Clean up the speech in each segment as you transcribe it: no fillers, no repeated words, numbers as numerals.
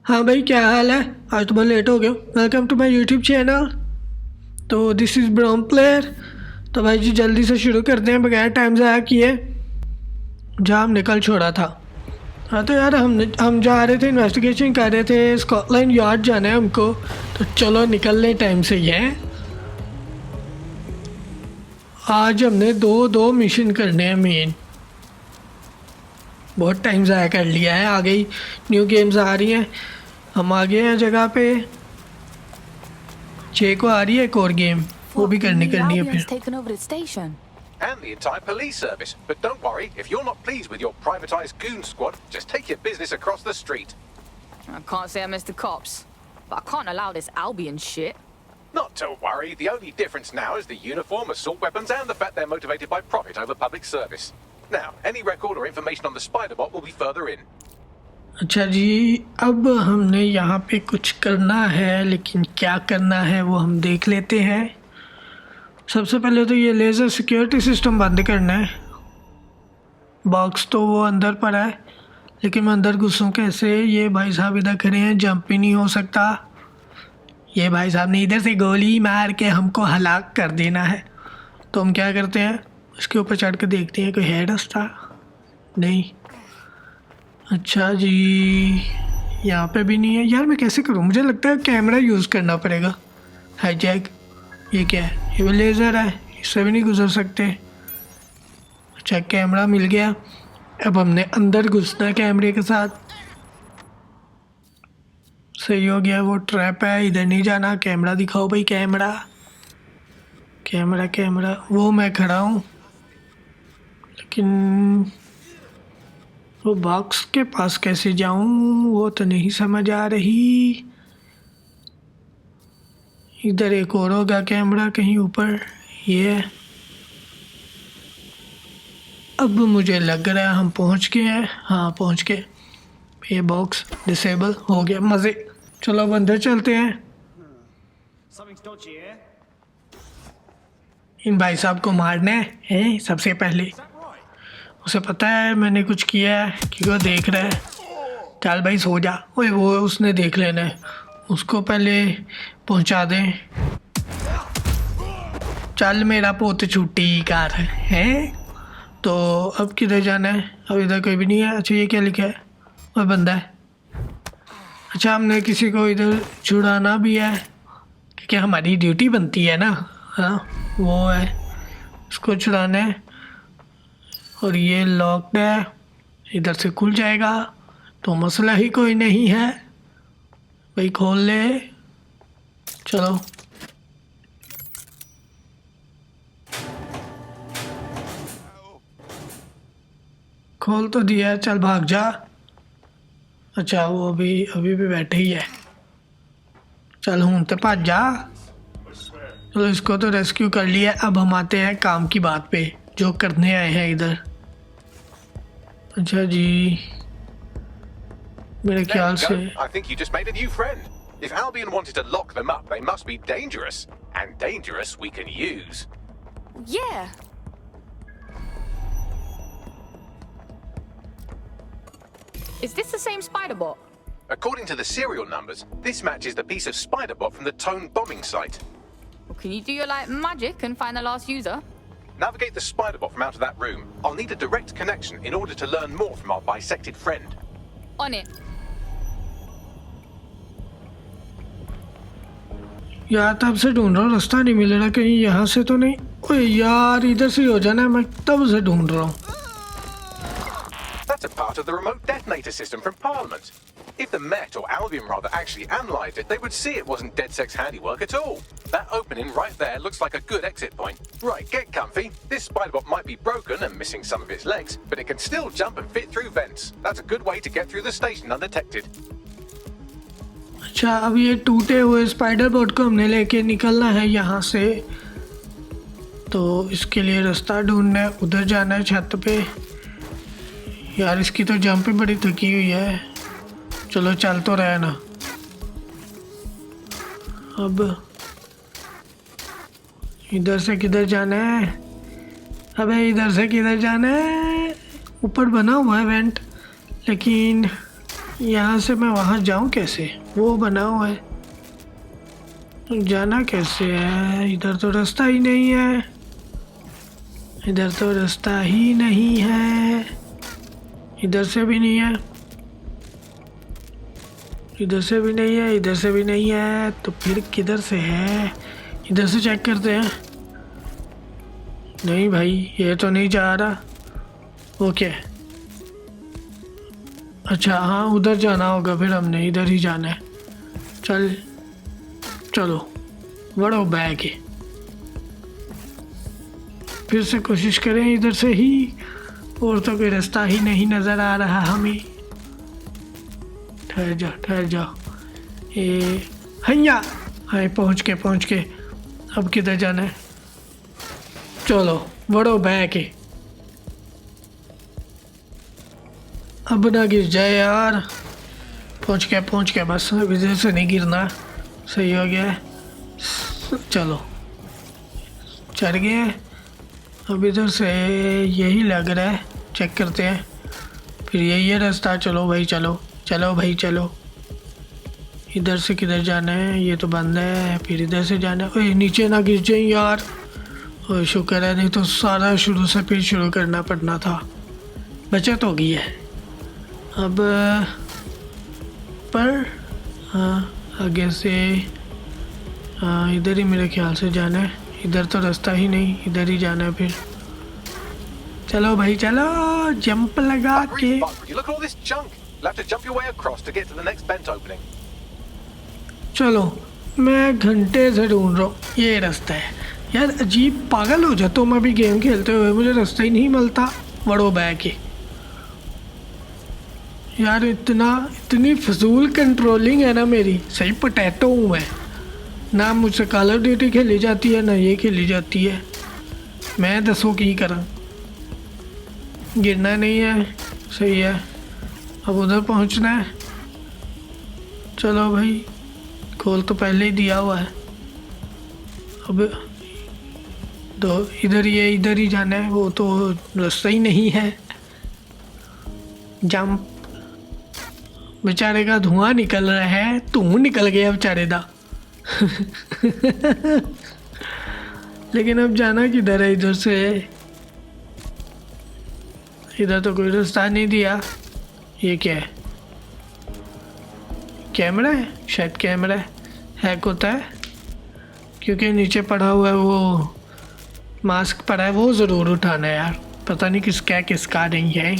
हाँ भाई, क्या हाल है? आज तो मैं लेट हो गया। Welcome to my YouTube channel. तो दिस इज़ ब्राउन प्लेयर। तो भाई जी जल्दी से शुरू करते हैं बगैर टाइम ज़ाया किए, जहाँ हम निकल छोड़ा था। हाँ तो यार हम जा रहे थे, इन्वेस्टिगेशन कर रहे थे, स्कॉटलैंड यार्ड जाना है हमको। तो चलो निकल लें टाइम से ही है। आज हमने दो मिशन करने हैं मेन। बहुत टाइम ज़ाया कर लिया है, आगे ही न्यू गेम्स आ रही हैं। हम आ गए हैं जगह पे। 6 को आ रही है एक और गेम, वो भी करनी है फिर। And the entire police service. But don't worry, if you're not pleased with your privatized goon squad, just take your business across the street. I can't say I miss the cops, but I can't allow this Albion shit. Not to worry, the only difference now is the uniform, assault weapons, and the fact they're motivated by profit over public service. Now, any record or information on the Spider-Bot will be further in. अच्छा जी, अब हमने यहाँ पे कुछ करना है, लेकिन क्या करना है वो हम देख लेते हैं। सबसे पहले तो ये लेज़र सिक्योरिटी सिस्टम बंद करना है। बॉक्स तो वो अंदर पड़ा है, लेकिन मैं अंदर घुसूँ कैसे? ये भाई साहब इधर खड़े हैं, जंप ही नहीं हो सकता। ये भाई साहब ने इधर से गोली मार के हमको हलाक कर देना है। तो हम क्या करते हैं, इसके ऊपर चढ़ के देखते हैं कोई है रास्ता। नहीं। अच्छा जी, यहाँ पे भी नहीं है। यार मैं कैसे करूँ? मुझे लगता है कैमरा यूज़ करना पड़ेगा। हाईजैक, ये क्या है? ये भी लेज़र है, इससे भी नहीं गुजर सकते। अच्छा कैमरा मिल गया। अब हमने अंदर घुसना है कैमरे के साथ। सही हो गया, वो ट्रैप है, इधर नहीं जाना। कैमरा दिखाओ भाई, कैमरा कैमरा कैमरा। वो मैं खड़ा हूँ, लेकिन वो बॉक्स के पास कैसे जाऊँ वो तो नहीं समझ आ रही। इधर एक और होगा कैमरा कहीं ऊपर। ये है। अब मुझे लग रहा है हम पहुंच गए हैं। हाँ पहुंच गए। ये बॉक्स डिसेबल हो गया। मज़े। चलो अब अंदर चलते हैं। इन भाई साहब को मारना है सबसे पहले। उसे पता है मैंने कुछ किया है कि वो देख रहा है। चल भाई सो जा। ओए वो उसने देख लेना है, उसको पहले पहुंचा दें। चल मेरा पोत छुट्टी कार है। तो अब किधर जाना है? अब इधर कोई भी नहीं है। अच्छा ये क्या लिखा है? वो बंदा है। अच्छा हमने किसी को इधर छुड़ाना भी है, क्योंकि हमारी ड्यूटी बनती है ना। हाँ वो है, इसको छुड़ाना है। और ये लॉक्ड है, इधर से खुल जाएगा तो मसला ही कोई नहीं है। भाई खोल ले। चलो खोल तो दिया, चल भाग जा। अच्छा वो अभी भी बैठे ही है। चल हूँ तो भाग जा। चलो इसको तो रेस्क्यू कर लिया। अब हम आते हैं काम की बात पे, जो करने आए हैं इधर। अच्छा जी, मेरे ख्याल से I think you just made a new friend. If Albion wanted to lock them up, they must be dangerous. And dangerous we can use. Yeah. Is this the same Spider-Bot? According to the serial numbers, this matches the piece of Spider-Bot from the Tone bombing site. Well, can you do your magic and find the last user? Navigate the Spider-Bot from out of that room. I'll need a direct connection in order to learn more from our bisected friend. On it. यार तब से ढूंढ रहा हूँ, रास्ता नहीं मिल रहा। कहीं यहाँ से तो नहीं? ओए यार इधर से हो जाना है, मैं तब से ढूंढ रहा हूँ। That's a part of the remote detonator system from Parliament. If the Met, or Albion rather, actually analysed it, they would see it wasn't DedSec's handiwork at all. That opening right there looks like a good exit point. Right, get comfy. This Spider-Bot might be broken and missing some of its legs, but it can still jump and fit through vents. That's a good way to get through the station undetected. अच्छा अब ये टूटे हुए spider boat को हमने लेके निकलना है यहाँ से। तो इसके लिए रास्ता ढूंढना है, उधर जाना है छत पे। यार इसकी तो जंप ही बड़ी थकी हुई है। चलो चल तो रहा है ना। अब इधर से किधर जाना है? अबे इधर से किधर जाना है? ऊपर बना हुआ है वेंट, लेकिन यहाँ से मैं वहाँ जाऊँ कैसे? वो बना हुआ है, जाना कैसे है? इधर तो रास्ता ही नहीं है, इधर तो रास्ता ही नहीं है, इधर से भी नहीं है, इधर से भी नहीं है, इधर से भी नहीं है, तो फिर किधर से है? इधर से चेक करते हैं। नहीं भाई, ये तो नहीं जा रहा। ओके, अच्छा हाँ, उधर जाना होगा, फिर हमने इधर ही जाना है। चलो बड़ो बैग है, फिर से कोशिश करें इधर से ही, और तो कोई रास्ता ही नहीं नज़र आ रहा हमें। ठहर जाओ। ये हैया, हाँ पहुँच के अब किधर जाना है? चलो बड़ो बैग है, अब ना गिर जाए यार। पहुँच गया बस, अब इधर से नहीं गिरना। सही हो गया, चलो चढ़ गए। अब इधर से यही लग रहा है, चेक करते हैं, फिर यही है रास्ता। चलो भाई चलो। इधर से किधर जाना है? ये तो बंद है, फिर इधर से जाना है। ओए नीचे ना गिर जाए यार। ओए शुक्र है, नहीं तो सारा शुरू से फिर शुरू करना पड़ना था। बचत हो गई है अब। पर हाँ, आगे से हाँ इधर ही मेरे ख्याल से जाना है। इधर तो रास्ता ही नहीं, इधर ही जाना है फिर। चलो भाई चलो, जंप लगा के। चलो मैं घंटे से ढूंढ रहा हूँ, ये रास्ता है यार। अजीब पागल हो जाता हूँ मैं भी गेम खेलते हुए, मुझे रास्ता ही नहीं मिलता। बड़ो बैग के यार, इतनी फजूल कंट्रोलिंग है ना मेरी। सही पोटैटो हूँ मैं ना, मुझसे कॉल ऑफ ड्यूटी खेली जाती है ना ये खेली जाती है। मैं दसो की करा, गिरना नहीं है। सही है, अब उधर पहुँचना है। चलो भाई, खोल तो पहले ही दिया हुआ है। अब तो इधर ही जाना है, वो तो रास्ता ही नहीं है। जंप। बेचारे का धुआं निकल रहा है, धुआं निकल गया बेचारे का। लेकिन अब जाना किधर है? इधर से, इधर तो कोई रास्ता नहीं दिया। ये क्या है? कैमरा है शायद, कैमरा हैक होता है क्योंकि नीचे पड़ा हुआ है वो मास्क पड़ा है, वो ज़रूर उठाना है यार। पता नहीं किसका नहीं है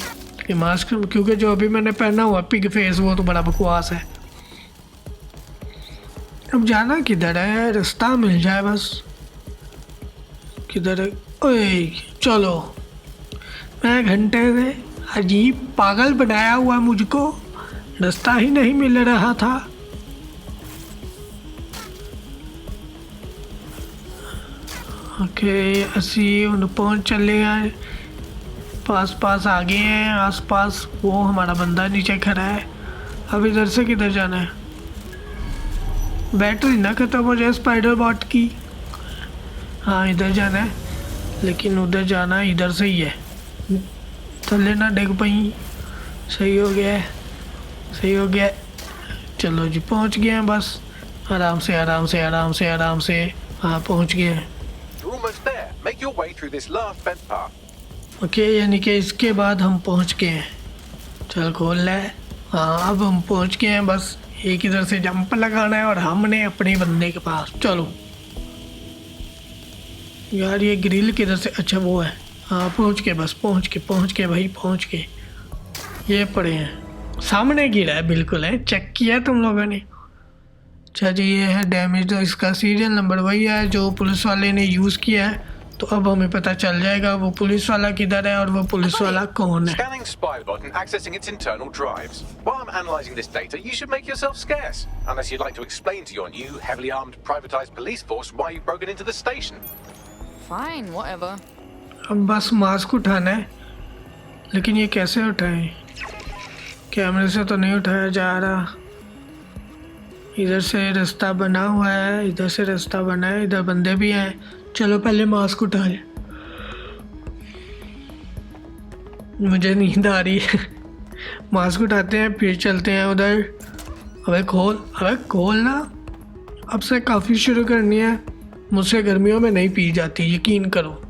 कि मास्क, क्योंकि जो अभी मैंने पहना हुआ पिग फेस वो तो बड़ा बकवास है। अब जाना किधर है? रास्ता मिल जाए बस। किधर है? ओए चलो, मैं घंटे से अजीब पागल बनाया हुआ मुझको, रास्ता ही नहीं मिल रहा था। ओके, असी उन पहुँच चले आए, पास आ गए हैं। आसपास वो हमारा बंदा नीचे खड़ा है। अब इधर से किधर जाना है? बैटरी ना खत्म हो जाए स्पाइडर बॉट की। हाँ इधर जाना है, लेकिन उधर जाना इधर से ही है। थल्ले ना डिग पाई। सही हो गया। चलो जी, पहुंच गए हैं बस। आराम से। हाँ पहुंच गए हैं। ओके, यानी कि इसके बाद हम पहुंच गए हैं। चल खोल ले। हाँ अब हम पहुंच गए हैं, बस एक इधर से जंप लगाना है और हमने अपने बंदे के पास। चलो यार, ये ग्रिल किधर से? अच्छा वो है। हाँ पहुंच के भाई, पहुंच के। ये पड़े हैं सामने, गिरा है बिल्कुल है, चेक किया तुम लोगों ने। अच्छा जी, ये है डैमेज। तो इसका सीरियल नंबर वही है जो पुलिस वाले ने यूज़ किया है। तो अब हमें पता चल जाएगा वो पुलिस वाला किधर है और वो पुलिस वाला कौन है। Scanning Spybot and accessing its internal drives. While I'm analysing this data, you should make yourself scarce, unless you'd like to explain to your new, heavily armed, privatized police force why you've broken into the station. Fine, whatever. अब बस mask उठाना है, लेकिन ये कैसे उठाएं? कैमरे से तो नहीं उठाया जा रहा। इधर से रास्ता बना हुआ है, इधर बंदे भी हैं। चलो पहले मास्क उठाए, मुझे नींद आ रही है। मास्क उठाते हैं फिर चलते हैं उधर। अबे खोल ना। अब से काफ़ी शुरू करनी है। मुझसे गर्मियों में नहीं पी जाती, यकीन करो।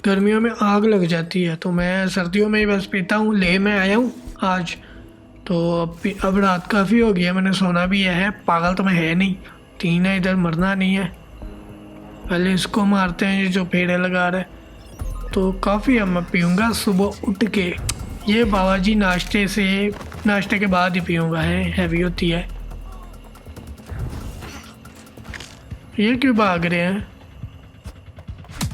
गर्मियों में आग लग जाती है, तो मैं सर्दियों में ही बस पीता हूँ। ले मैं आया हूँ आज तो अब रात काफ़ी हो गई है, मैंने सोना भी है। पागल तो मैं है नहीं, 3 है इधर, मरना नहीं है। पहले इसको मारते हैं, ये जो पेड़े लगा रहा है। तो काफ़ी अब मैं पीऊँगा सुबह उठ के। ये बाबा जी नाश्ते के बाद ही पीऊँगा, है हैवी होती है। ये क्यों भाग रहे हैं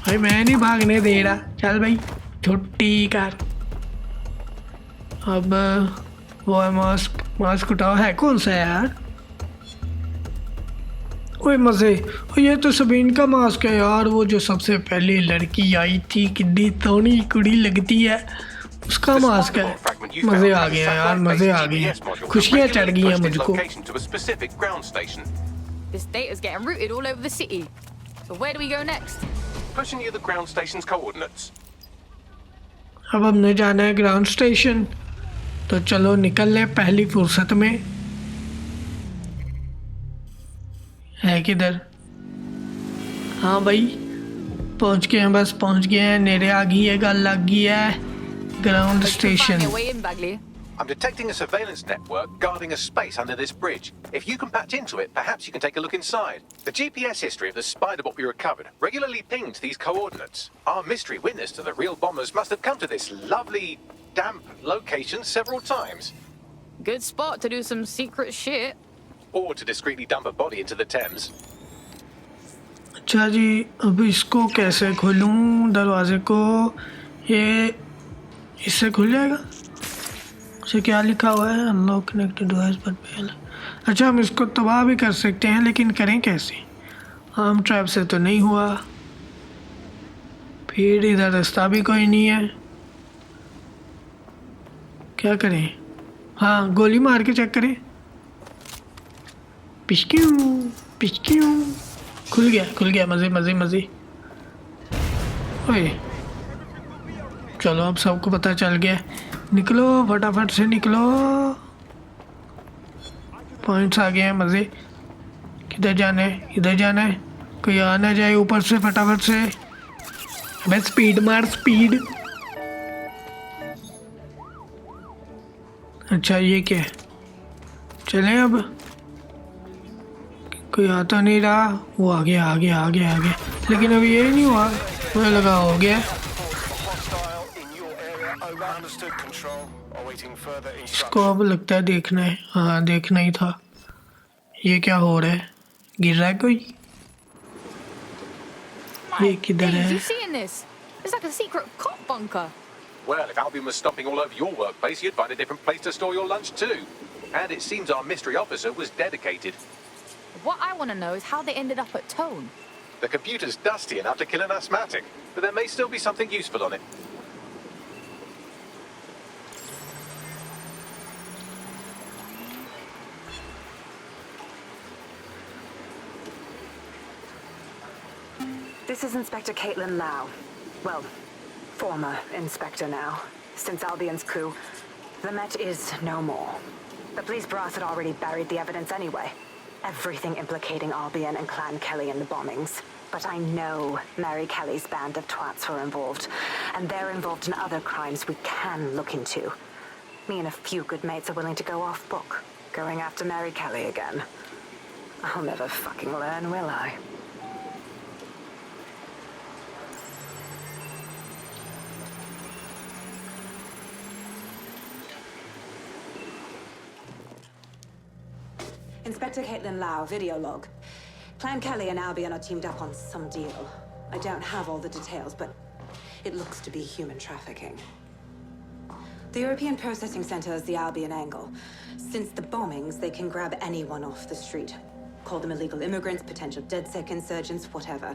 भाई? मैं नहीं भागने दे रहा, चल भाई छुट्टी कर। अब वो है मास्क उठाओ। है कौन सा है यार? ओए मज़े, ये तो सबीन का मास्क है यार। वो जो सबसे पहले लड़की आई थी, कितनी सोहनी कुड़ी लगती है, उसका मास्क है। मज़े आ गए यार, मज़े आ गए, खुशियाँ चढ़ गई हैं मुझको। This data's getting routed all over the city. So where do we go next? Pushing you the ground station's coordinates. अब हमने जाना है ग्राउंड स्टेशन, तो चलो निकल ले पहली फुर्सत में। है किधर? हाँ भाई पहुंच गए हैं, बस पहुंच गए हैं। नेरे आ गई है, गल लग गई है। Ground station. Find your way in, Bagley. I'm detecting a surveillance network guarding a space under this bridge. If you can patch into it, perhaps you can take a look inside. The GPS history of the spider bot we recovered regularly pinged these coordinates. Our mystery witness to the real bombers must have come to this lovely, damp location several times. Good spot to do some secret shit. Or to discreetly dump a body into the Thames. अच्छा जी, अब इसको कैसे खोलूँ दरवाजे को? ये इससे खुल जाएगा? उसे क्या लिखा हुआ है? अनलॉक कनेक्टेड डिवाइस पर पहले। अच्छा हम इसको तबाह भी कर सकते हैं, लेकिन करें कैसे? आर्म ट्रैप से तो नहीं हुआ। फिर इधर रास्ता भी कोई नहीं है, क्या करें? हाँ गोली मार के चेक करें। पिचक्यू खुल गया। मज़े। ओए चलो अब सबको पता चल गया। निकलो फटाफट से निकलो। पॉइंट्स आ गए हैं, मज़े। किधर जाना है? इधर जाना है, कोई आ ना जाए ऊपर से। फटाफट से बस स्पीड मार, स्पीड। अच्छा ये क्या है? चलें अब, कोई आता नहीं रहा। वो आ गया, लेकिन अभी ये नहीं हुआ। मुझे लगा हो गया। इसको अब लगता है देखना है। हाँ देखना ही था। ये क्या हो रहा है? गिर रहा है कोई? ये किधर Hey, है? you seeing this? It's like a secret cop bunker. Well, if Albion was stomping all over your workplace, you'd find a different place to store your lunch too. And it seems our mystery officer was dedicated. What I want to know is how they ended up at Tone. The computer's dusty enough to kill an asthmatic, but there may still be something useful on it. This is Inspector Kaitlin Lau. Well, former inspector now. Since Albion's coup, the Met is no more. The police brass had already buried the evidence anyway. Everything implicating Albion and Clan Kelly in the bombings. But I know Mary Kelly's band of twats were involved. And they're involved in other crimes we can look into. Me and a few good mates are willing to go off book, going after Mary Kelly again. I'll never fucking learn, will I? Inspector Kaitlin Lau, video log. Clan Kelly and Albion are teamed up on some deal. I don't have all the details, but it looks to be human trafficking. The European Processing Center is the Albion angle. Since the bombings, they can grab anyone off the street. Call them illegal immigrants, potential DedSec insurgents, whatever.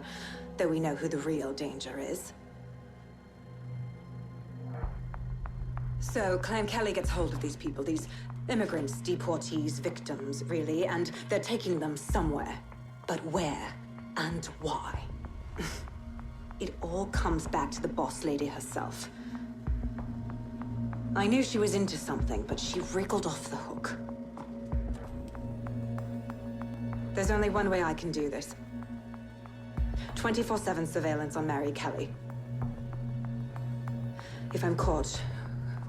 Though we know who the real danger is. So, Clan Kelly gets hold of these people, these immigrants, deportees, victims, really, and they're taking them somewhere. But where and why? It all comes back to the boss lady herself. I knew she was into something, but she wriggled off the hook. There's only one way I can do this. 24/7 surveillance on Mary Kelly. If I'm caught,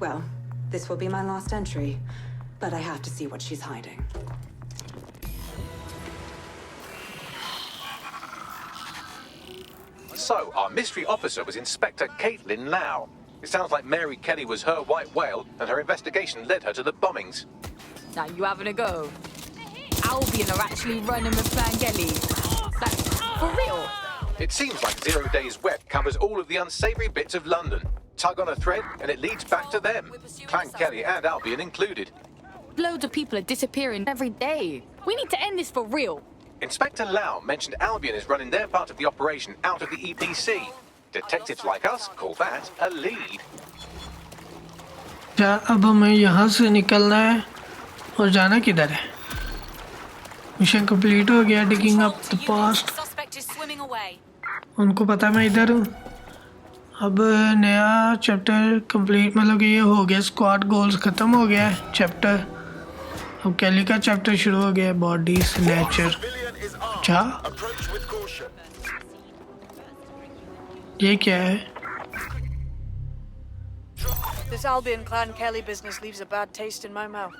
well, this will be my last entry. But I have to see what she's hiding. So, our mystery officer was Inspector Kaitlin Lau. It sounds like Mary Kelly was her white whale, and her investigation led her to the bombings. Now you having a go? Albion are actually running with Plan Kelly. Like, for real? It seems like 0 Days Web covers all of the unsavory bits of London. Tug on a thread, and it leads back to them. Clan Kelly and Albion included. Loads of people are disappearing every day. We need to end this for real. Inspector Lau mentioned Albion is running their part of the operation out of the EPC. Detectives like us call that a lead. क्या अब हमें यहाँ से निकलना है और जाना किधर है? मिशन कंप्लीट हो गया। Digging up the past. उनको पता मैं इधर हूँ। अब नया चैप्टर कंप्लीट, मतलब कि ये हो गया। स्क्वाड गोल्स ख़त्म हो गया है चैप्टर। अब कैली का चैप्टर शुरू हो गया है, बॉडी स्नैचर। अच्छा, ये क्या है? This Albion Clan Kelly business leaves a bad taste in my mouth.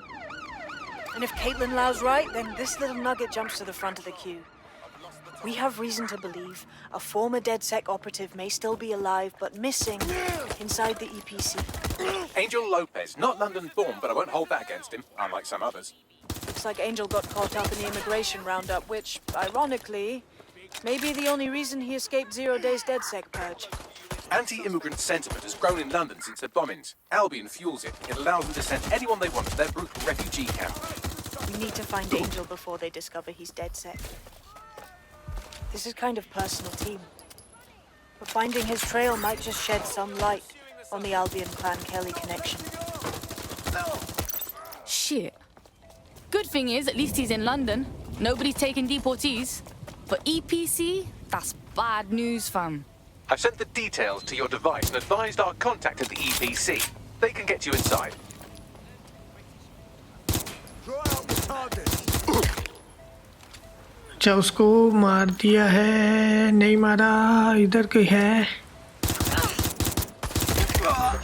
And if Kaitlin Lau's right, then this little nugget jumps to the front of the queue. We have reason to believe a former DedSec operative may still be alive, but missing inside the EPC. Angel Lopez, not London born, but I won't hold that against him, unlike some others. Looks like Angel got caught up in the immigration roundup, which, ironically, may be the only reason he escaped 0 Days DedSec purge. Anti-immigrant sentiment has grown in London since the bombings. Albion fuels it. It allows them to send anyone they want to their brutal refugee camp. We need to find Angel before they discover he's DedSec. This is kind of personal, team. But finding his trail might just shed some light on the Albion Clan Kelly connection. Shit. Good thing is, at least he's in London. Nobody's taking deportees. For EPC, that's bad news, fam. I've sent the details to your device and advised our contact at the EPC. They can get you inside. अच्छा, उसको मार दिया है? नहीं मारा, इधर कोई है?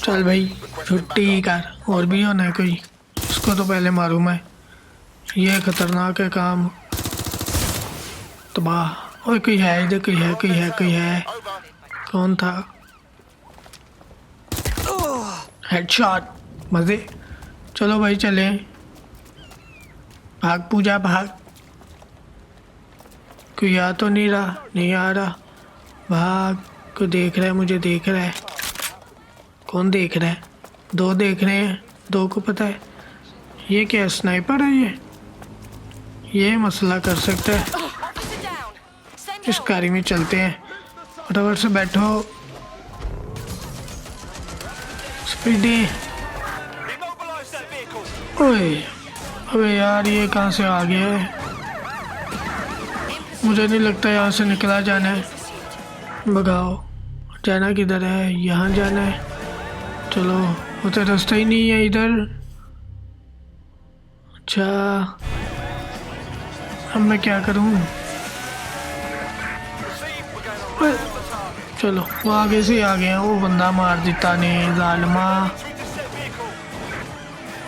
चल भाई, छुट्टी कर। और भी होना है कोई? उसको तो पहले मारूं मैं। ये खतरनाक है काम। तबाह। ओए कोई है इधर, कोई है, कोई है, कोई है। कौन था? हेडशॉट। मजे। चलो भाई चले। भाग पूजा भाग। कोई आ तो नहीं रहा, नहीं आ रहा। भाग। कोई देख रहा है, मुझे देख रहा है। कौन देख रहा है? 2 देख रहे हैं, 2 को पता है। ये क्या स्नाइपर है? ये मसला कर सकता है। इस गाड़ी में चलते हैं। फटाफट से बैठो। स्पीडी। ओए अबे यार, ये कहाँ से आ गया है? मुझे नहीं लगता यहाँ से निकला जाना है। भगाओ। जाना किधर है? यहाँ जाना है। चलो, वो तो रास्ता ही नहीं है इधर। अच्छा, अब मैं क्या करूँ? चलो, वो आगे से आ गए हैं। वो बंदा मार दिता ने जालिमा।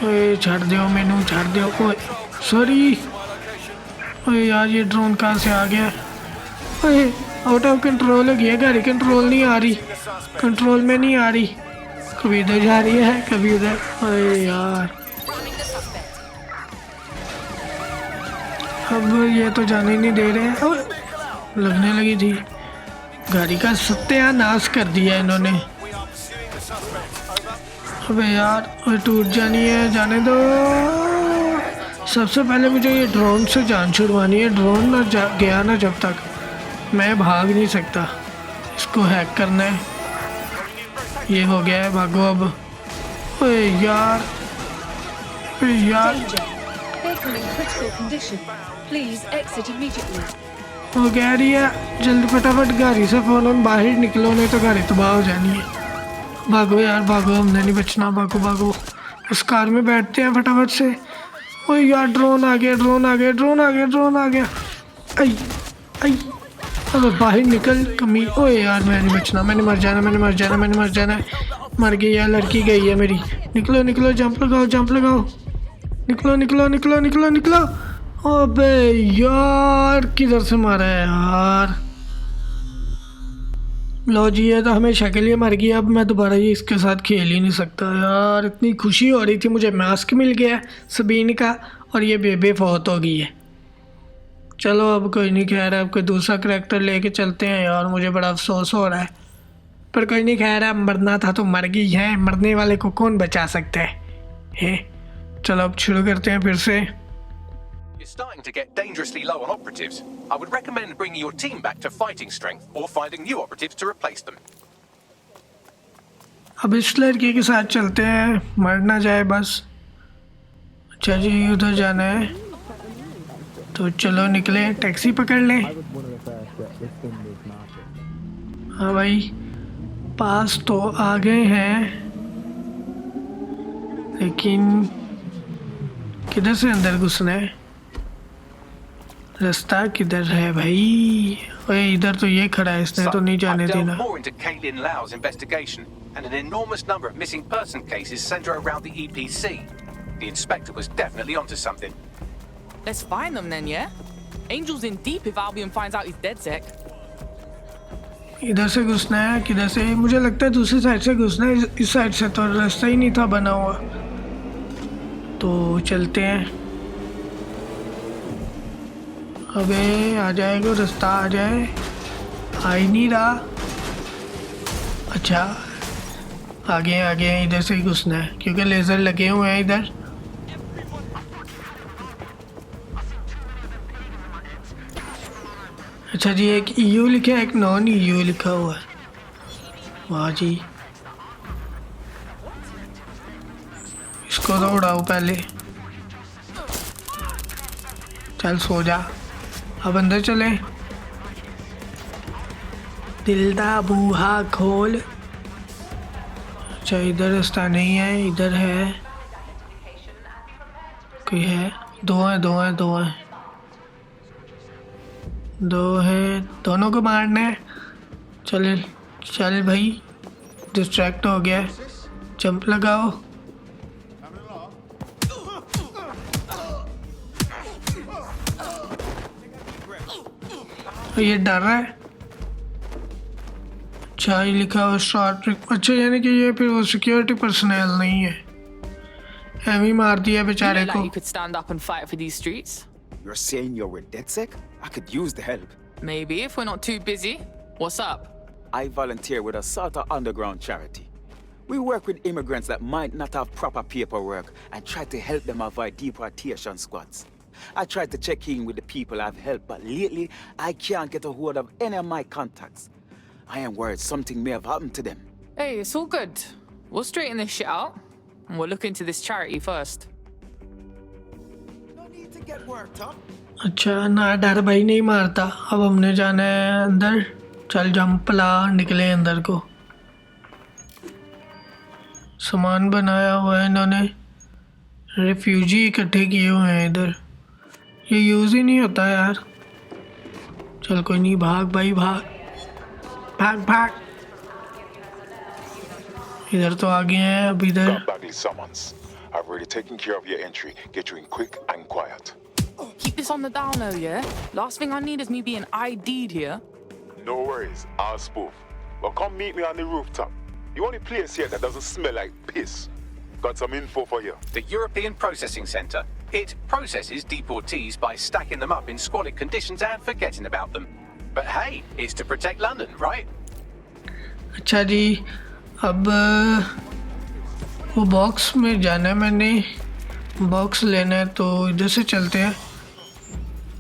ओए छड़ दो मैनू, छड़ दो। ओए सॉरी। ओए यार, ये ड्रोन कहाँ से आ गया? ओए आउट ऑफ कंट्रोल हो गया गाड़ी। कंट्रोल नहीं आ रही, कंट्रोल में नहीं आ रही। कभी इधर जा रही है, कभी उधर। ओए यार, अब ये तो जाने ही नहीं दे रहे हैं। ओए लगने लगी थी। गाड़ी का सत्यानाश कर दिया इन्होंने। अबे यार, ओए टूट जानी है, जाने दो। सबसे पहले मुझे ये ड्रोन से जान छुड़वानी है। ड्रोन ना गया ना जब तक मैं भाग नहीं सकता। इसको हैक करना है। ये हो गया है, भागो अब। ओए यार, ओए यार, वो कह रही है जल्दी फटाफट गाड़ी से फ़ौरन बाहर निकलो, नहीं तो गाड़ी तबाह हो जानी है। भागो यार भागो, हमने नहीं बचना, भागो भागो। इस कार में बैठते हैं फटाफट से। ओए यार ड्रोन आ गया, ड्रोन आ गया, ड्रोन आ गया, ड्रोन आ गया। आई आई, अबे बाहर निकल कमी। ओए यार मैं नहीं बचना, मैंने मर जाना, मैंने मर जाना, मैंने मर जाना। मर गई यार, लड़की गई है मेरी। निकलो निकलो, जंप लगाओ, जंप लगाओ, निकलो निकलो निकलो निकलो निकलो। अबे यार किधर से मारा है यार। लो जी, ये तो हमेशा के लिए मर गई। अब मैं दोबारा ये इसके साथ खेल ही नहीं सकता यार। इतनी खुशी हो रही थी, मुझे मास्क मिल गया सबीन का, और ये बेबे फौत हो गई है। चलो अब कोई नहीं, खैर अब कोई दूसरा करैक्टर लेके चलते हैं यार। मुझे बड़ा अफसोस हो रहा है, पर कोई नहीं, खैर अब मरना था तो मर गई है, मरने वाले को कौन बचा सकता है। चलो अब शुरू करते हैं फिर से। You're starting to get dangerously low on operatives. I would recommend bringing your team back to fighting strength or finding new operatives to replace them. अब इस लड़के के साथ चलते हैं, मर ना जाए बस। अच्छा जी, उधर जाना है तो चलो निकले, टैक्सी पकड़ लें। हाँ भाई, पास तो आ गए हैं, लेकिन किधर से अंदर घुसना है? रास्ता किधर है भाई? ओए इधर तो ये खड़ा है, इसने तो नहीं जाने I've delved देना। more into Kaitlin Lau's investigation, and an enormous number of missing person cases center around the EPC. The inspector was definitely onto something. Let's find them then, yeah? Angel's in deep if Albion finds out he's dead, Zek. इधर से घुसना है, किधर से? मुझे लगता है दूसरी साइड से घुसना है, इस साइड से तो रास्ता ही नहीं था बना हुआ। तो चलते हैं। अबे आ जाएगा, रास्ता आ जाए, आ ही नहीं रहा। अच्छा आगे आगे इधर से ही घुसना है, क्योंकि लेज़र लगे हुए हैं इधर। अच्छा जी, एक EU लिखा है, एक नॉन EU लिखा हुआ है। वाह जी, इसको तो उड़ाओ पहले। चल सो जा, अब अंदर चले। दिल दा बूहा खोल। अच्छा इधर रास्ता नहीं है, इधर है, कोई है? दो हैं, दो हैं, दो हैं, दो हैं, दोनों को मारना है। चल चल भाई, डिस्ट्रैक्ट हो गया है, जंप लगाओ। ये डर रहा है। अच्छा ये लिखा हुआ शॉर्ट ट्रिक। अच्छा यानी कि ये फिर वो सिक्योरिटी पर्सनल नहीं है, एमी मार दिया बेचारे You look को। like you could stand up and fight for these streets. You're saying you're with DedSec? I could use the help. Maybe if we're not too busy. What's up? I volunteer with a sort of underground charity. We work with immigrants that might not have proper paperwork and try to help them avoid deportation squads. I tried to check in with the people I've helped, but lately I can't get a hold of any of my contacts. I am worried something may have happened to them. Hey, it's all good. We'll straighten this shit out. And we'll look into this charity first. No need to get worked up. अच्छा ना डर भाई, नहीं मारता। अब हमने जाना है अंदर। चल जंप ला, निकले अंदर को। सामान बनाया हुआ है इन्होंने, रिफ्यूजी इकट्ठे किए हुए हैं इधर। ये यूज़ ही नहीं होता यार। चल कोई नहीं, भाग भाई भाग भाग भाग। इधर तो आ गए हैं, अब इधर। Got Bagley summons. I've already taken care of your entry. Get you in quick and quiet. Keep this on the down low, yeah? Last thing I need is me being ID'd here. No worries, I'll spoof. Well, come meet me on the rooftop. The only place here that doesn't smell like piss. Got some info for you. The European Processing Centre. It processes deportees by stacking them up in squalid conditions and forgetting about them. But hey, it's to protect London, right? अच्छा जी, अब वो box में जाना है, मैंने box लेना है, तो इधर से चलते हैं।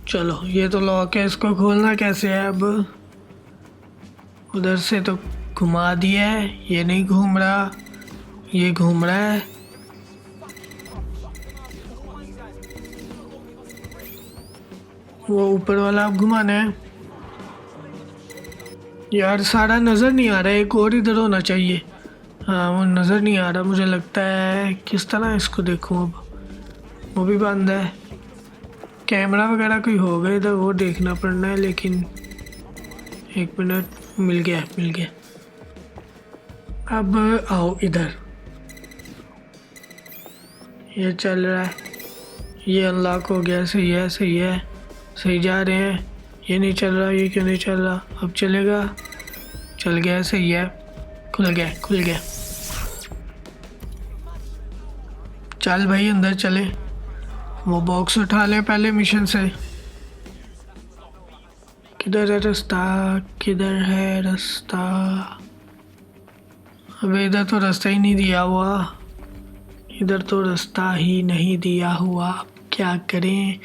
चलो ये तो लॉक है, इसको खोलना कैसे है? अब उधर से तो घुमा दिया है, ये नहीं घूम रहा, ये घूम रहा है। वो ऊपर वाला अब घुमाना है। यार सारा नज़र नहीं आ रहा है, एक और इधर होना चाहिए। हाँ वो नज़र नहीं आ रहा, मुझे लगता है किस तरह इसको देखूं। अब वो भी बंद है, कैमरा वगैरह कोई होगा इधर, वो देखना पड़ना है। लेकिन एक मिनट, मिल गया मिल गया। अब आओ इधर, ये चल रहा है, ये अनलॉक हो गया। सही है सही है, सही जा रहे हैं। ये नहीं चल रहा, ये क्यों नहीं चल रहा? अब चलेगा, चल गया, सही है, खुल गया खुल गया। चल भाई अंदर चले, वो बॉक्स उठा ले पहले मिशन से। किधर है रास्ता, किधर है रास्ता? अबे इधर तो रास्ता ही नहीं दिया हुआ, इधर तो रास्ता ही नहीं दिया हुआ। अब क्या करें,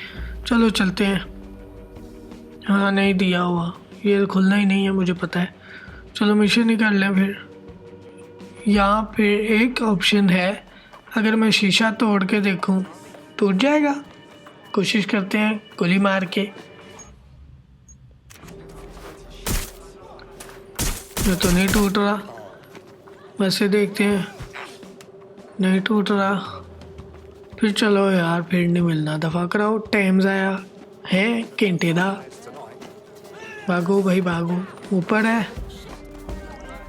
चलो चलते हैं। हाँ नहीं दिया हुआ, ये खुलना ही नहीं है मुझे पता है। चलो मिशन ही कर लें फिर। यहाँ पे एक ऑप्शन है, अगर मैं शीशा तोड़ के देखूं टूट जाएगा। कोशिश करते हैं गोली मार के। ये तो नहीं टूट रहा, वैसे देखते हैं। नहीं टूट रहा, फिर चलो यार, फिर नहीं मिलना, दफा कराओ। टाइम ज़ाया है घंटे दा। भागो भाई भागो, ऊपर है,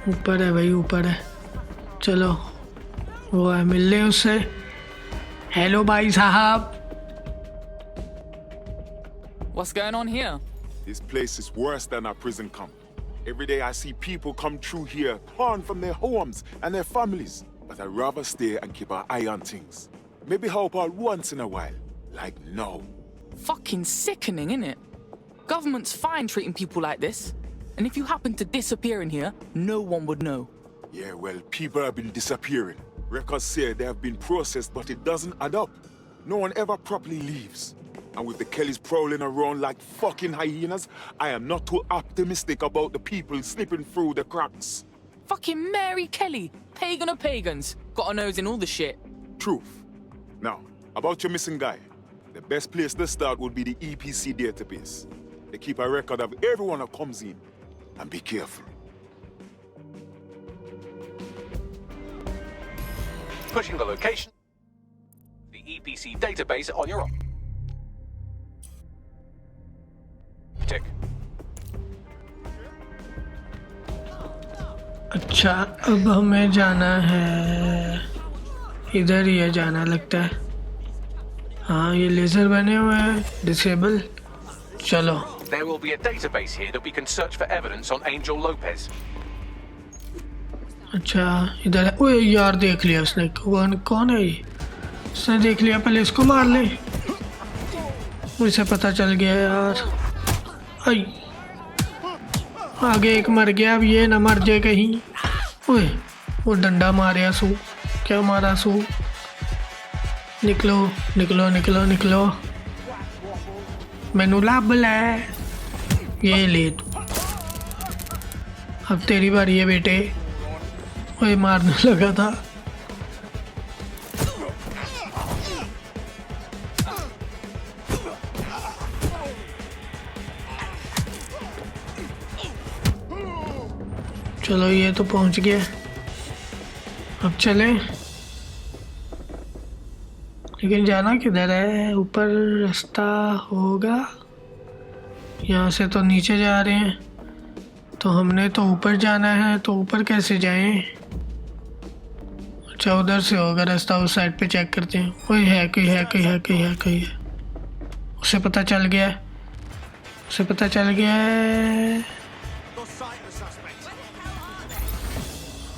ऊपर है भाई, ऊपर है। चलो वो है, मिल ले उससे। हेलो भाई साहब। What's going on here? This place is worse than a prison camp. Every day I see people come through here, torn from their homes and their families. But I'd rather stay and keep an eye on things. Maybe help out once in a while. Like now. Fucking sickening, innit? Government's fine treating people like this. And if you happen to disappear in here, no one would know. Yeah, well, people have been disappearing. Records say they have been processed, but it doesn't add up. No one ever properly leaves. And with the Kellys prowling around like fucking hyenas, I am not too optimistic about the people slipping through the cracks. Fucking Mary Kelly, pagan of pagans, got a nose in all the shit. Truth. Now, about your missing guy. The best place to start would be the EPC database. They keep a record of everyone that comes in. And be careful. Pushing the location. The EPC database on your own. Tick. अच्छा अब हमें जाना है, इधर ही है जाना लगता है। हाँ ये लेज़र बने हुए हैं, डिसेबल। चलो There will be a database here that we can search for evidence on Angel Lopez. अच्छा इधर है। ओए यार देख लिया उसने, कौन है ये? उसने देख लिया, पहले इसको मार ले। मुझे पता चल गया यार। आई आगे एक मर गया, अब ये ना मर जाए कहीं। ओए वो डंडा मारे सू, क्या मारा सू? निकलो निकलो निकलो निकलो, मैनू लाभ है। ये ले तू, अब तेरी बारी है बेटे। ओए मारने लगा था। चलो ये तो पहुंच गया, अब चले। लेकिन जाना किधर है? ऊपर रास्ता होगा, यहाँ से तो नीचे जा रहे हैं, तो हमने तो ऊपर जाना है। तो ऊपर कैसे जाएं? अच्छा उधर से होगा रास्ता, उस साइड पे चेक करते हैं। कोई है कोई है कोई है कोई है कोई है। उसे पता चल गया, उसे पता चल गया है।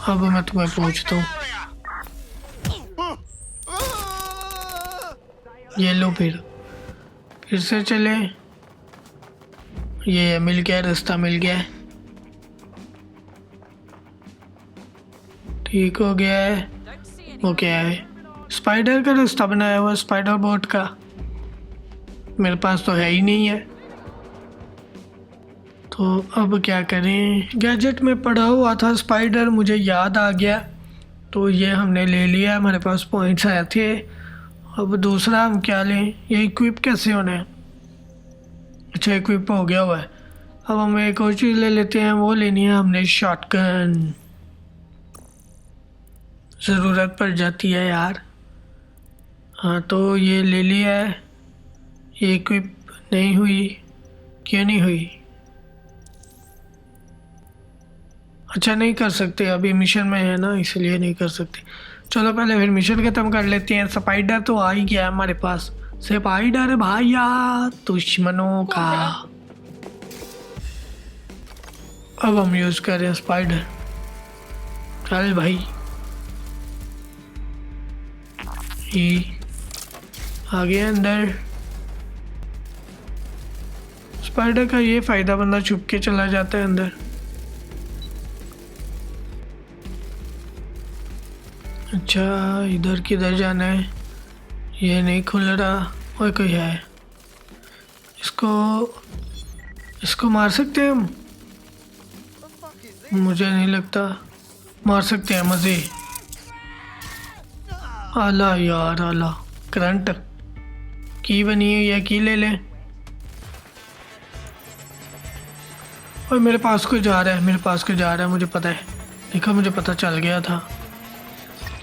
अब मैं तुम्हें पूछता हूँ, ये लो फिर से चले। ये मिल गया, रास्ता मिल गया, ठीक हो गया है। वो क्या है? स्पाइडर का रास्ता बनाया हुआ, स्पाइडर बोट का। मेरे पास तो है ही नहीं है, तो अब क्या करें? गैजेट में पड़ा हुआ था स्पाइडर, मुझे याद आ गया, तो ये हमने ले लिया। हमारे पास पॉइंट्स आए थे। अब दूसरा हम क्या लें? ये इक्विप कैसे होना है? अच्छा इक्विप हो गया हुआ है। अब हम एक और चीज़ ले लेते हैं, वो लेनी है हमने शॉटगन। ज़रूरत पड़ जाती है यार। हाँ तो ये ले लिया है, ये इक्विप नहीं हुई, क्यों नहीं हुई? अच्छा नहीं कर सकते, अभी मिशन में है ना इसलिए नहीं कर सकते। चलो पहले फिर मिशन खत्म कर लेते हैं। स्पाइडर तो आ ही गया हमारे पास, स्पाइडर भाइया दुश्मनों का। अब हम यूज कर रहे हैं स्पाइडर। चल भाई, ये आ गया अंदर। स्पाइडर का ये फायदा, बंदा छुप के चला जाता है अंदर। अच्छा इधर किधर जाना है? ये नहीं खुल रहा। और कोई है, इसको मार सकते हैं हम? मुझे नहीं लगता मार सकते हैं। मजे आला यार, आला करंट की बनी हुई है, की ले लें। और मेरे पास कोई जा रहा है, मेरे पास कोई जा रहा है, मुझे पता है। देखो मुझे पता चल गया था,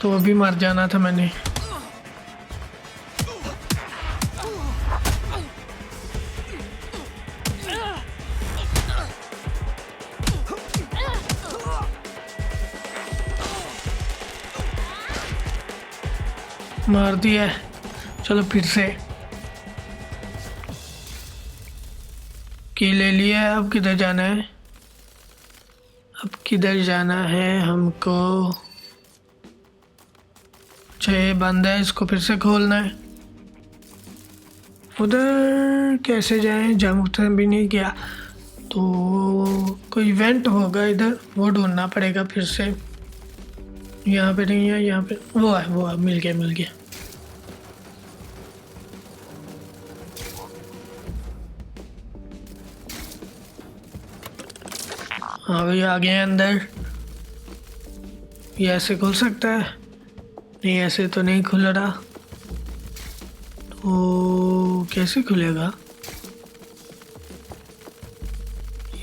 तो अभी मर जाना था मैंने। मार दिया। चलो फिर से की ले लिया। अब किधर जाना है? अब किधर जाना है हमको? अच्छा ये बंद है, इसको फिर से खोलना है। उधर कैसे जाएं? जंप भी नहीं किया तो कोई इवेंट होगा इधर, वो ढूंढना पड़ेगा फिर से। यहाँ पे नहीं है, यहाँ पे वो है, मिल गया मिल गया। हाँ भाई आ गए अंदर। ये ऐसे खुल सकता है? नहीं ऐसे तो नहीं खुल रहा। तो कैसे खुलेगा?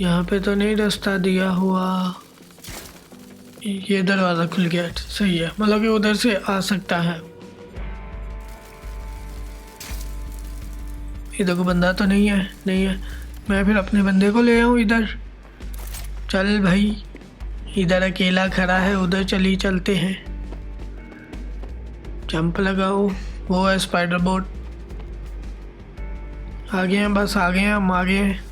यहाँ पे तो नहीं रास्ता दिया हुआ। ये दरवाज़ा खुल गया, सही है, मतलब कि उधर से आ सकता है। इधर को बंदा तो नहीं है, नहीं है। मैं फिर अपने बंदे को ले आऊँ इधर। चल भाई, इधर अकेला खड़ा है, उधर चलते हैं। जंप लगाओ। वो है स्पाइडर बोट। आ गए हैं, बस आ गए हैं, हम आ गए हैं।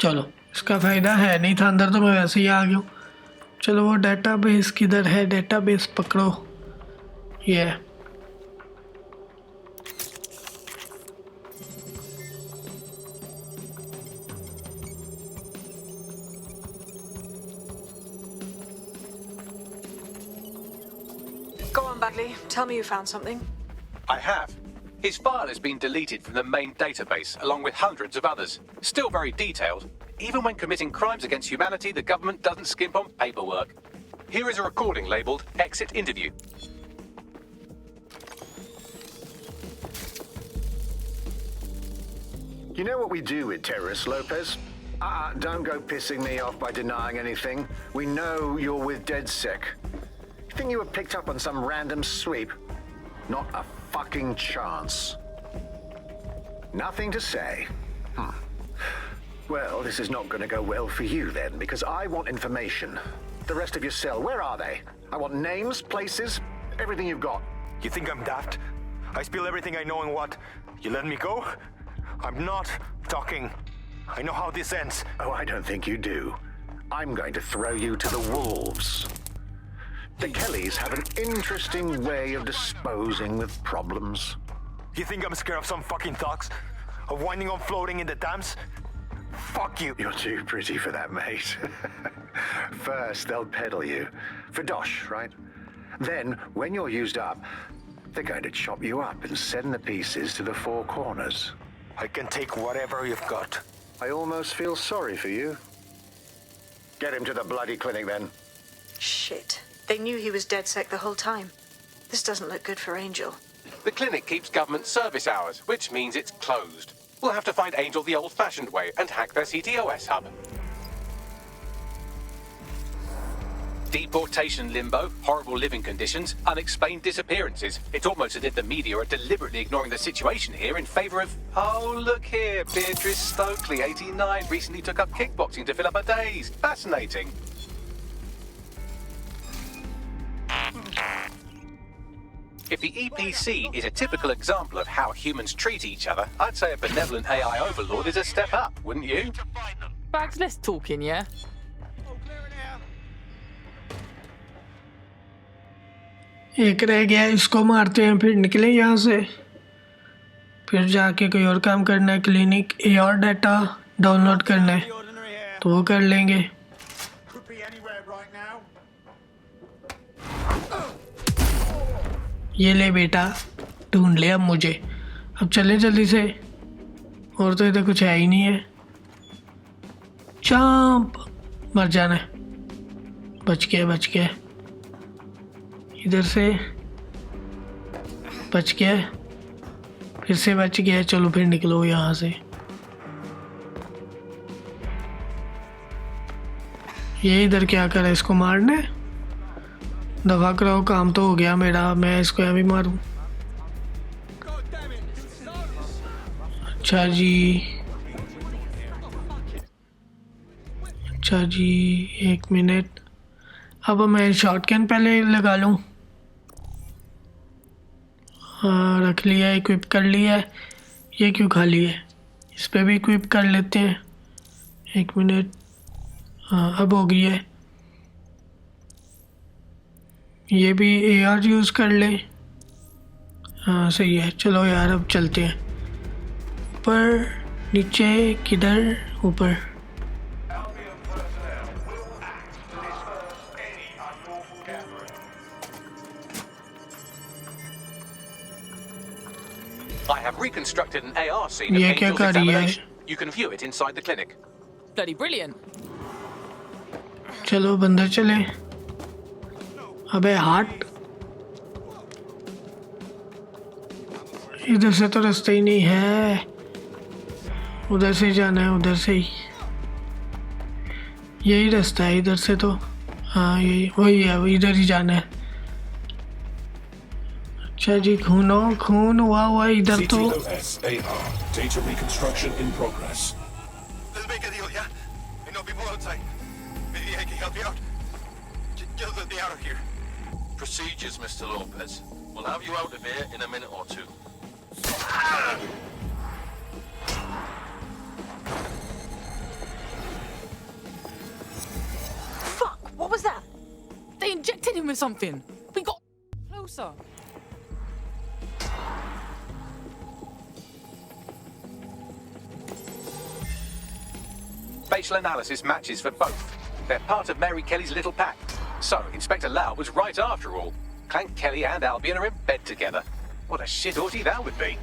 चलो इसका फ़ायदा है नहीं था, अंदर तो मैं वैसे ही आ गया हूँ। चलो वो डेटाबेस किधर है? डेटाबेस पकड़ो। ये है। Go on, Bagley. Tell me you found something. I have. His file has been deleted from the main database, along with hundreds of others. Still very detailed. Even when committing crimes against humanity, the government doesn't skimp on paperwork. Here is a recording labelled Exit Interview. You know what we do with terrorists, Lopez? Don't go pissing me off by denying anything. We know you're with DedSec. You think you were picked up on some random sweep? Not a fucking chance. Nothing to say. Well, this is not going to go well for you then, because I want information. The rest of your cell, where are they? I want names, places, everything you've got. You think I'm daft? I spill everything I know and what? You let me go? I'm not talking. I know how this ends. Oh, I don't think you do. I'm going to throw you to the wolves. The Kellys have an interesting way of disposing with problems. You think I'm scared of some fucking thugs? Of winding up floating in the Thames? Fuck you. You're too pretty for that, mate. First, they'll peddle you. For dosh, right? Then, when you're used up, they're going to chop you up and send the pieces to the four corners. I can take whatever you've got. I almost feel sorry for you. Get him to the bloody clinic, then. Shit. They knew he was DedSec the whole time. This doesn't look good for Angel. The clinic keeps government service hours, which means it's closed. We'll have to find Angel the old-fashioned way and hack their CTOS hub. Deportation limbo, horrible living conditions, unexplained disappearances. It's almost as if the media are deliberately ignoring the situation here in favor of... Oh, look here, Beatrice Stokely, 89, recently took up kickboxing to fill up her days. Fascinating. If the EPC is a typical example of how humans treat each other, I'd say a benevolent AI overlord is a step up, wouldn't you? Bags, less talking, yeah? एक रह गया, इसको मारते हैं फिर निकले यहाँ से, फिर जाके कोई और काम करना है, क्लिनिक ए और डाटा डाउनलोड करना है तो वो कर लेंगे। ये ले बेटा, ढूंढ लिया मुझे, अब चलें जल्दी से, और तो इधर कुछ है ही नहीं है। चांप, मर जाना है, बच गया, इधर से बच गया, फिर से बच गया। चलो फिर निकलो यहाँ से। ये इधर क्या कर रहा है, इसको मारने? दफा कराओ, काम तो हो गया मेरा, मैं इसको यहाँ भी मारूं। अच्छा जी, एक मिनट, अब मैं शॉटगन पहले लगा लूं। हाँ, रख लिया, इक्विप कर लिया। ये क्यों खाली है, इस पे भी इक्विप कर लेते हैं। एक मिनट, हाँ अब हो गई है। ये भी AR यूज़ कर ले, हाँ सही है। चलो यार अब चलते हैं ऊपर, नीचे किधर, ऊपर। I have reconstructed an AR scene of ये क्या Angel's कर रही है? examination. You can view it inside the clinic. Bloody brilliant. चलो बंदर चले। अबे हार्ट, इधर से तो रास्ता ही नहीं है, उधर से जाना है, उधर से ही, यही रास्ता है इधर से तो। हाँ यही वही है, इधर ही जाना है। अच्छा जी, खून हुआ इधर तो। Data reconstruction in progress. Let's make a deal, yeah? I know people outside. Maybe I can help you out. Get me out of here. Procedures, Mr. Lopez. We'll have you out of here in a minute or two. Fuck! What was that? They injected him with something. We got closer. Facial analysis matches for both. They're part of Mary Kelly's little pack. So, Inspector Lau was right after all. Clank Kelly and Albion are in bed together. What a shit orgy that would be.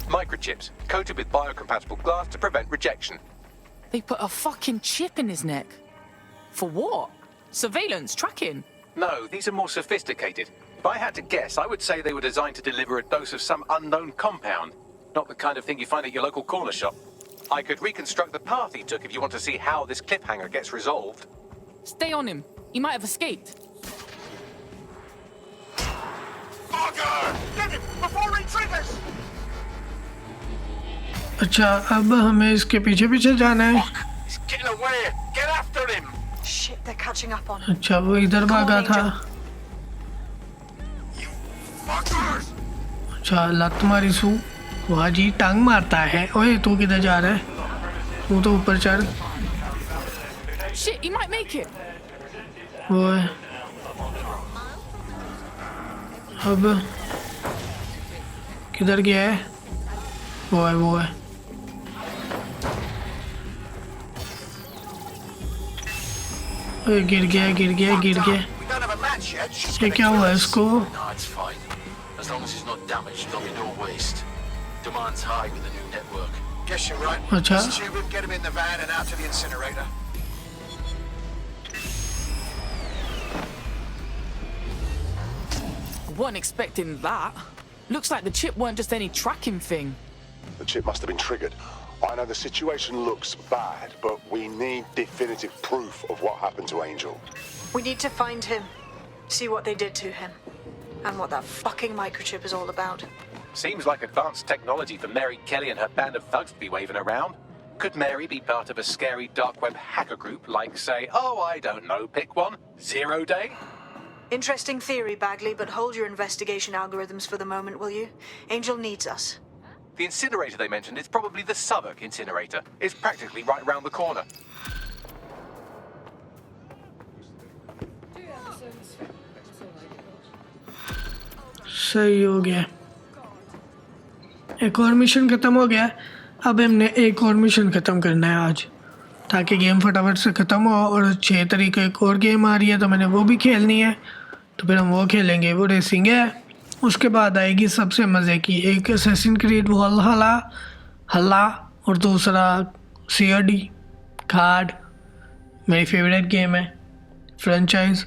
Microchips, coated with biocompatible glass to prevent rejection. They put a fucking chip in his neck. For what? Surveillance, tracking? No, these are more sophisticated. If I had to guess, I would say they were designed to deliver a dose of some unknown compound. Not the kind of thing you find at your local corner shop. I could reconstruct the path he took if you want to see how this cliffhanger gets resolved. Stay on him. He might have escaped. Fucker! Get him before he triggers! अच्छा, अब हमें इसके पीछे पीछे जाना है। He's getting away! Get after him! Shit, they're catching up on him. अच्छा, वो इधर भागा था। Fuckers! अच्छा, लत मारी सू, वाह जी, टांग मारता है। ओए तू किधर जा रहा है, तू तो ऊपर चढ़। Shit, he might make it. वो है, अब किधर गया है? वो है। ओए गिर गया। We don't have a match yet. She's ये gonna क्या हुआ है kill us. इसको? No, it's fine. As long as it's not damaged, there'll be no waste. Demand's high with the new network. Guess you're right. अच्छा। Let's tube him, get him in the van and out to the incinerator. Wasn't expecting that. Looks like the chip weren't just any tracking thing. The chip must have been triggered. I know the situation looks bad, but we need definitive proof of what happened to Angel. We need to find him, see what they did to him, and what that fucking microchip is all about. Seems like advanced technology for Mary Kelly and her band of thugs to be waving around. Could Mary be part of a scary dark web hacker group like, say, oh, I don't know, pick one, 0 Day? Interesting theory, Bagley, but hold your investigation algorithms for the moment, will you? Angel needs us. The incinerator they mentioned is probably the Southwark incinerator. It's practically right around the corner. सही हो गया, एक और mission ख़त्म हो गया। अब हमने एक और मिशन ख़त्म करना है आज, ताकि गेम फटाफट से ख़त्म हो। और 6 तारीख को एक और गेम आ रही है, तो मैंने वो भी खेलनी है, तो फिर हम वो खेलेंगे। वो रेसिंग है। उसके बाद आएगी सबसे मज़े की, एक असैसिन क्रीड वॉलहला हल्ला और दूसरा COD कार्ड। मेरी फेवरेट गेम है, फ्रेंचाइज।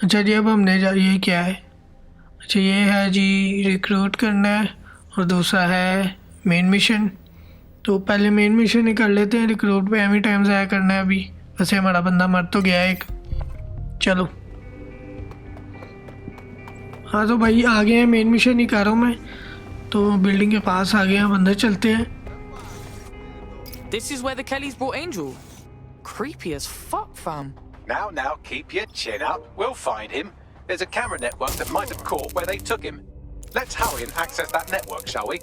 अच्छा जी, अब हमने ये क्या है? अच्छा ये है जी रिक्रूट करना है, और दूसरा है मेन मिशन। तो पहले मेन मिशन ही कर लेते हैं, रिक्रूट पे एमी टाइम ज़ाया करना है अभी। वैसे हमारा बंदा मर तो गया एक। चलो हाँ, तो भाई आ गए हैं, मेन मिशन ही कर रहा हूँ मैं। तो बिल्डिंग के पास आ गए हैं, अंदर चलते हैं। This is where the Kellys brought Angel. Creepy as fuck, fam. Now, keep your chin up. We'll find him. There's a camera network that might have caught where they took him. Let's hurry and access that network, shall we?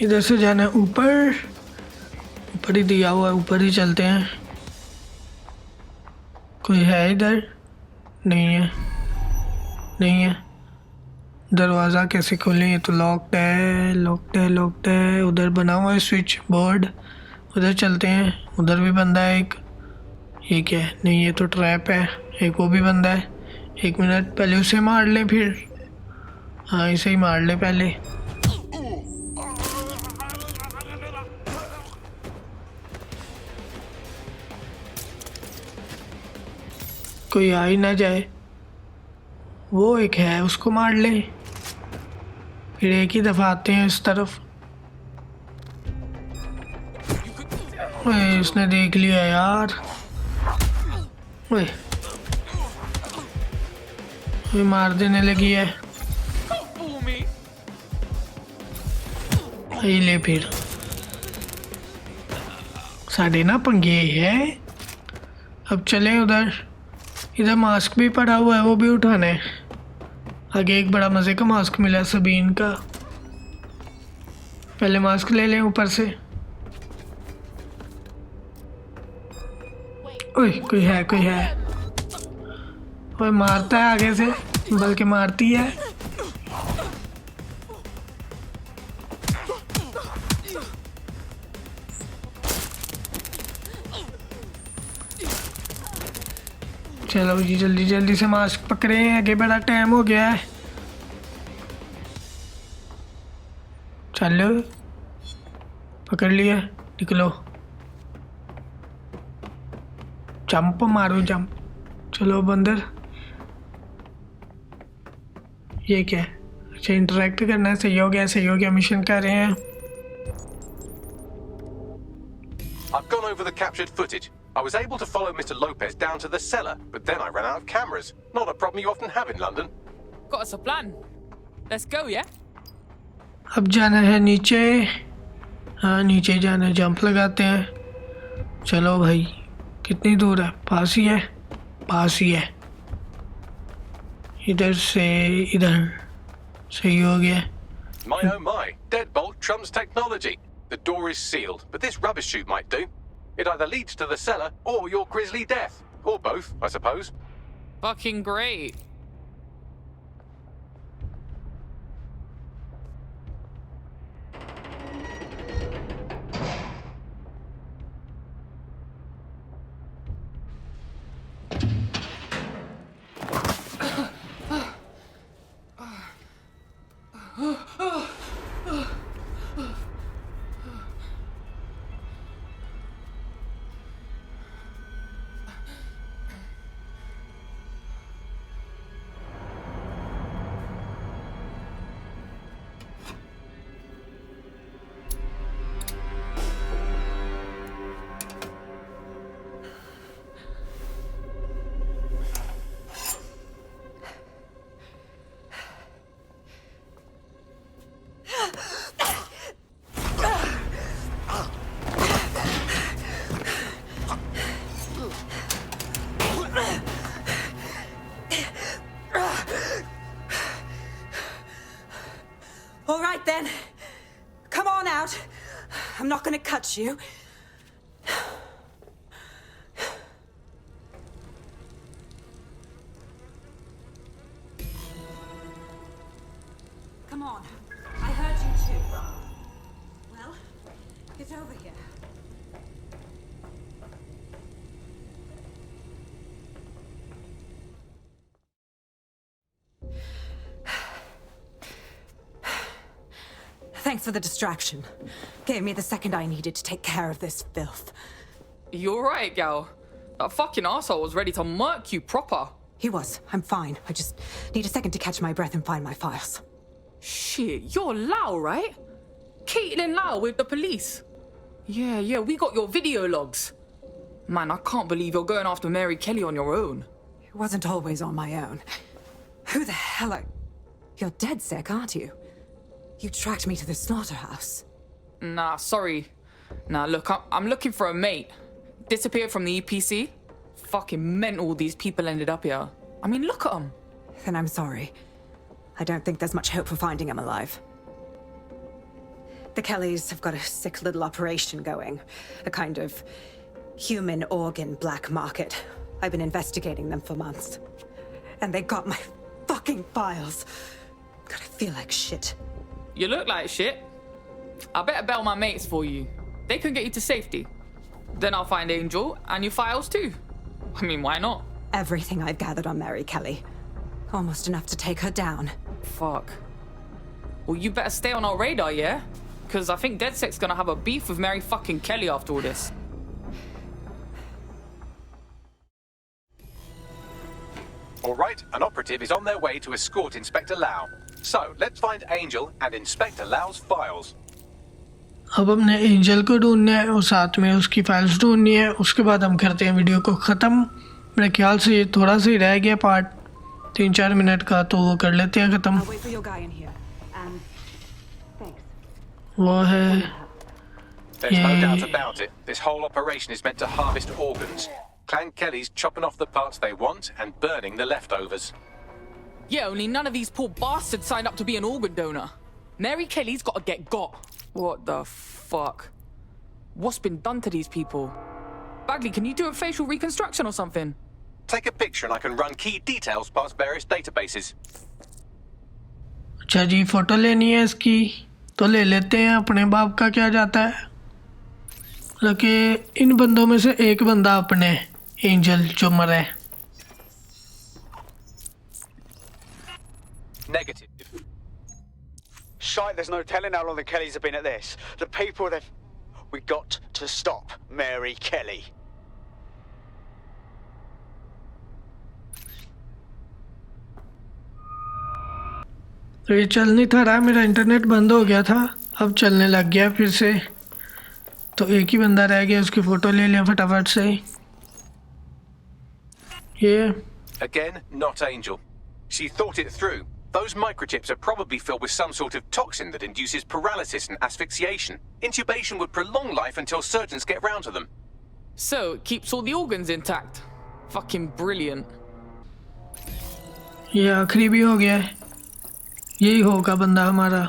इधर से जाना है ऊपर, ऊपर ही दिया हुआ है, ऊपर ही चलते हैं। कोई है इधर? नहीं है, नहीं है। दरवाज़ा कैसे खोलें? ये तो लॉक्ड है, लॉक्ड है, लॉक्ड है। उधर बना हुआ है स्विच बोर्ड, उधर चलते हैं। उधर भी बंदा है एक। ये क्या है? नहीं, ये तो ट्रैप है। एक वो भी बंदा है। 1 मिनट, पहले उसे मार ले फिर। हाँ, इसे ही मार ले पहले। कोई आ ही ना जाए। वो एक है, उसको मार ले। फिर एक ही दफ़ा आते हैं इस तरफ। ओए, उसने देख लिया यार। ओए, ओए मार देने लगी है। ये ले फिर। साढ़े ना पंगे है। अब चले उधर। इधर मास्क भी पड़ा हुआ है, वो भी उठाना है। आगे एक बड़ा मज़े का मास्क मिला है सबीन का। पहले मास्क ले लें ऊपर से। ओए, कोई है, कोई है। ओए मारता है आगे से, बल्कि मारती है। चलो जी, जल्दी जल्दी से मास्क पकड़े, आगे बड़ा टाइम हो गया है। चलो, पकड़ लिया, निकलो। जंप मारो, जंप। चलो अब अंदर। ये क्या है? अच्छा, इंटरेक्ट करना है। सही हो गया, सही हो गया। मिशन कर रहे हैं। I've gone over the captured footage. I was able to follow Mr. Lopez down to the cellar, but then I ran out of cameras. Not a problem you often have in London. Got us a plan. Let's go, yeah? अब जाना है नीचे। हाँ, नीचे जाना है। Jump लगाते हैं। चलो भाई, कितनी दूर है? पास ही है, पास ही है। इधर से इधर। सही हो गया। My oh my, deadbolt trumps technology. The door is sealed, but this rubbish chute might do. It either leads to the cellar or your grisly death. Or both, I suppose. Fucking great. All right then. Come on out. I'm not gonna cut you. Come on. I heard you too. Well, get over here. Thanks for the distraction. Gave me the second I needed to take care of this filth. You alright, gal? That fucking arsehole was ready to murk you proper. He was. I'm fine. I just need a second to catch my breath and find my files. Shit, you're Lau, right? Kaitlin Lau with the police. Yeah, we got your video logs. Man, I can't believe you're going after Mary Kelly on your own. It wasn't always on my own. Who the hell are... You're dead sick, aren't you? You tracked me to the slaughterhouse. Nah, sorry. Nah, look, I'm looking for a mate. Disappeared from the EPC. Fucking mental these people ended up here. I mean, look at them. Then I'm sorry. I don't think there's much hope for finding him alive. The Kellys have got a sick little operation going. A kind of human organ black market. I've been investigating them for months. And they got my fucking files. God, I feel like shit. You look like shit. I better bail my mates for you. They can get you to safety. Then I'll find Angel and your files too. I mean, why not? Everything I've gathered on Mary Kelly. Almost enough to take her down. Fuck. Well, you better stay on our radar, yeah? Because I think DedSec's gonna have a beef with Mary fucking Kelly after all this. All right, an operative is on their way to escort Inspector Lau. So, let's find Angel and Inspector Lau's files. अब हमने angel को ढूंढना है और साथ में उसकी files ढूंढनी है। उसके बाद हम करते हैं वीडियो को ख़त्म। मेरे ख्याल से ये थोड़ा सा ही रह गया पार्ट 3-4 मिनट का, तो वो कर लेते हैं ख़त्म। वो है There's no doubt about it. This whole operation is meant to harvest organs. Clan Kelly's chopping off the parts they want and burning the leftovers. Yeah, only none of these poor bastards signed up to be an organ donor. Mary Kelly's got to get got. What the fuck? What's been done to these people? Bagley, can you do a facial reconstruction or something? Take a picture and I can run key details past various databases. अच्छा जी, photo लेनी है इसकी तो ले लेते हैं। अपने बाप का क्या जाता है। लेकिन इन बंदों में से एक बंदा अपने एंजल जो मरा है। Negative. Shite, there's no telling how long the Kellys have been at this. The people they've... We got to stop Mary Kelly. तो ये चल नहीं था रहा, मेरा इंटरनेट बंद हो गया था, अब चलने लग गया फिर से। तो एक ही बंदा रह गया, उसकी फ़ोटो ले लिया फटाफट से। ये Again, not Angel. She thought it through. Those microchips are probably filled with some sort of toxin that induces paralysis and asphyxiation. Intubation would prolong life until surgeons get round to them. So, it keeps all the organs intact. Fucking brilliant. ये आखिरी भी हो गया है। यही होगा बंदा हमारा।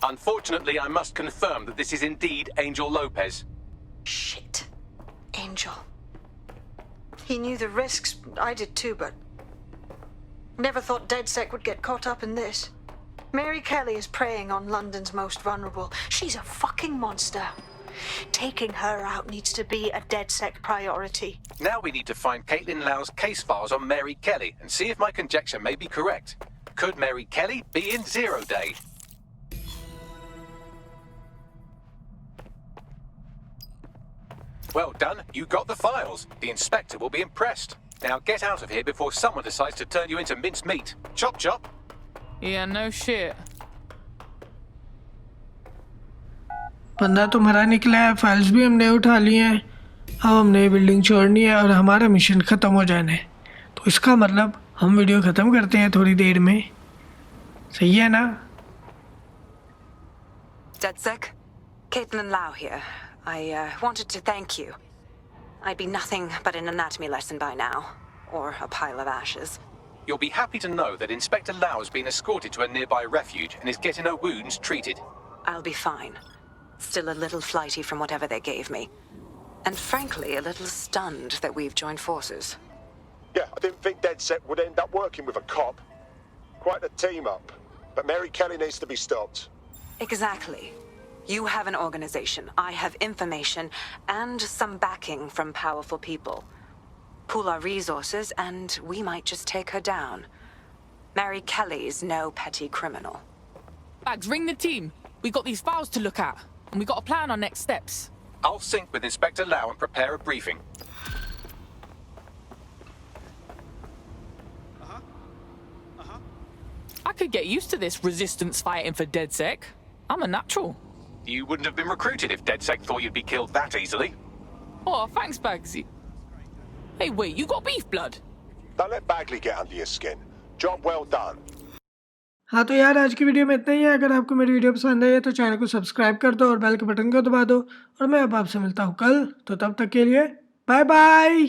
Unfortunately, I must confirm that this is indeed Angel Lopez. Shit. Angel. He knew the risks. I did too, but... Never thought DedSec would get caught up in this. Mary Kelly is preying on London's most vulnerable. She's a fucking monster. Taking her out needs to be a DedSec priority. Now we need to find Kaitlin Lau's case files on Mary Kelly and see if my conjecture may be correct. Could Mary Kelly be in Zero Day? Well done, you got the files. The inspector will be impressed. Now get out of here before someone decides to turn you into minced meat. Chop chop. Yeah, no shit. बंदा तो मरा निकला है, files भी हमने उठा ली हैं। अब हमने ये बिल्डिंग छोड़नी है और हमारा मिशन ख़त्म हो जाना है। तो इसका मतलब हम वीडियो ख़त्म करते हैं थोड़ी देर में। सही है ना? DedSec, Kaitlin Lau here. I wanted to thank you. I'd be nothing but an anatomy lesson by now, or a pile of ashes. You'll be happy to know that Inspector Lau has been escorted to a nearby refuge and is getting her wounds treated. I'll be fine. Still a little flighty from whatever they gave me. And frankly, a little stunned that we've joined forces. Yeah, I didn't think DedSec would end up working with a cop. Quite a team up. But Mary Kelly needs to be stopped. Exactly. You have an organization, I have information, and some backing from powerful people. Pool our resources, and we might just take her down. Mary Kelly's no petty criminal. Bags, ring the team. We got these files to look at, and we got a plan on next steps. I'll sync with Inspector Lau and prepare a briefing. I could get used to this resistance fighting for DedSec. I'm a natural. You wouldn't have been recruited if DedSec thought you'd be killed that easily. Oh, thanks, Bagsy. Hey, wait, you got beef blood? Don't let Bagley get under your skin. Job well done. हाँ तो यार आज की video में इतना ही है। अगर आपको मेरी वीडियो पसंद आई है तो चैनल को सब्सक्राइब कर दो और बेल के बटन को दबा दो। और मैं अब आपसे मिलता हूँ कल, तो तब तक के लिए बाय बाय।